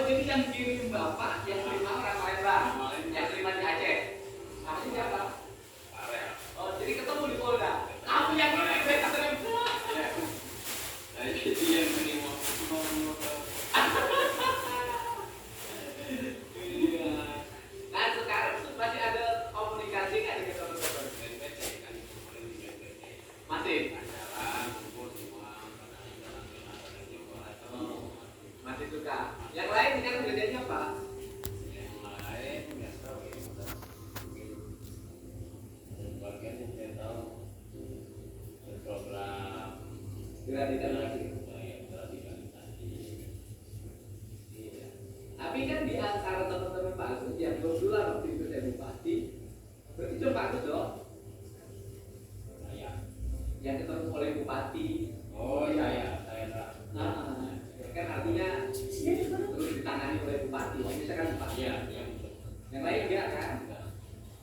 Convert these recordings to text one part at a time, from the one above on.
jadi yang kirim Bapak, yang terima orang Palembang, yang terima di Aceh. Namanya siapa? Farel. Oh, jadi ketemu di Polda. Kamu yang kirim, saya terima. Saya jadi yang terima. Iya. Nah, sekarang masih ada komunikasi nggak dengan teman-teman? Masih. Masih suka. Yang lain sekarang bedanya apa? Yang lain nggak tahu ya. Bagian yang saya tahu program deradikalisasi. Tapi kan di antara teman-teman Pak Agus yang kebetulan waktu itu saya bupati, berarti cuma Pak Agus dong? Saya. Yang ketemu oleh bupati. Oh iya, saya tahu. Nah, kan artinya terus ditangani oleh bupati. Ini kan bupati. Iya. Yang lain enggak kan?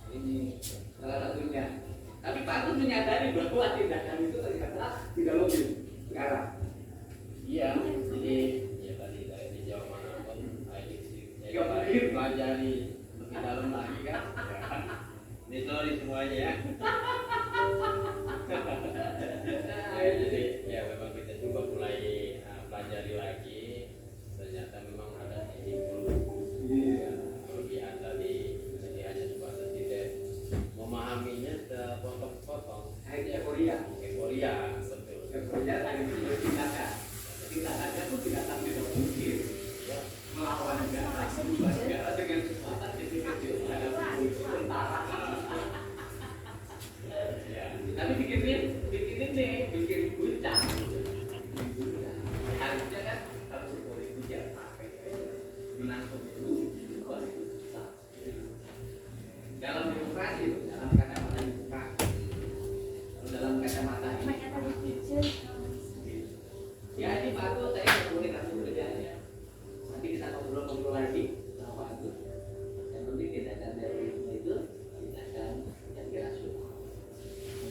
Ini salah satunya. Tapi Pak Agus menyadari bahwa tindakan itu ternyata tidak logis sekarang. Iya. Jadi ya tadi saya dijawab manapun, saya pelajari lebih dalam lagi kan. Ini sorry semuanya ya. Jadi ya memang kita coba mulai pelajari lagi. Ternyata memang ada ini kelebihan tadi. Jadi hanya sebatas tidak memahaminya sepotong-potong. Euforia, betul. Euforia tadi itu tindakan. Tindakannya pun tindakan tidak mungkin. Melawan negara, sebuah negara dengan kekuatan kecil-kecil ada tentara. Tapi bikin guncang. Harusnya kan harus politik yang menang pemilu itu susah. Dalam demokrasi, dalam kacamata demokrasi, dalam kacamata ya ini Pak Agus, saya nggak boleh langsung kerjanya. Nanti kita ngobrol-ngobrol lagi sama Pak Agus. Yang penting tindakan dari itu tindakan yang rasional.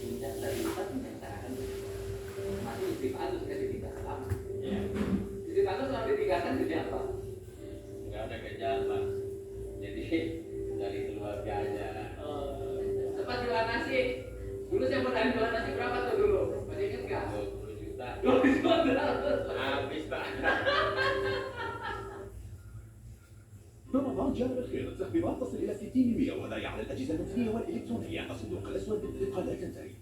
Tindakan dari kita menyatakan masih istri Pak Agus kan ditinggalkan. Ya. Istri Pak Agus selama ditinggalkan kerja apa? Nggak ada kerjaan Pak. Jadi dari keluarga aja. Sempat jualan nasi. Dulu saya mau jualan nasi berapa tuh dulu? Masih ingat nggak? 20 juta. 20 juta. Habis Pak. رمضان جاء بخير، التخفيضات تصل إلى 60% وذلك على الأجهزة المنزلية والإلكترونية. الصندوق الأسود بالدقة لا تنتهي.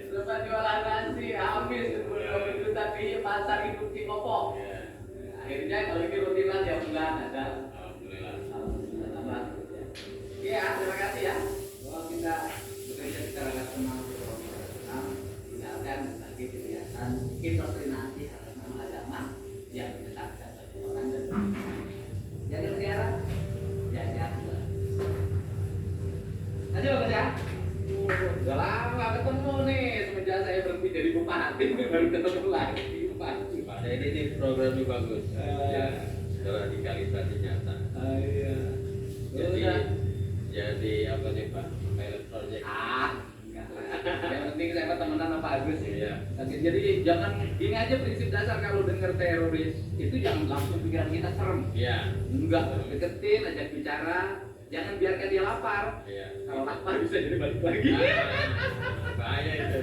Sempat jualan nasi habis 20 juta di pasar induk Cikopo. Akhirnya kalau ini rutinan tiap bulan ada. Alhamdulillah. Iya, terima kasih ya. Bahwa kita bekerja secara rasional, tinggalkan lagi kegiatan indoktrinasi atas nama agama yang menyesatkan orang dan jadi negara jajan. Lanjut Pak ya. Udah lama ketemu nih semenjak saya berhenti dari bupati baru ketemu lagi bupati. Pak, ini programnya bagus. Radikalisasi nyata. Iya. Jadi apa nih Pak? Pilot project. Enggak lah. Yang penting saya temenan sama Pak Agus. Iya. Jadi jangan gini aja prinsip dasar kalau dengar teroris itu jangan langsung pikiran kita serem. Iya. Enggak, deketin, ajak bicara, jangan biarkan dia lapar. Iya. Kalau lapar bisa jadi balik lagi. Bahaya itu.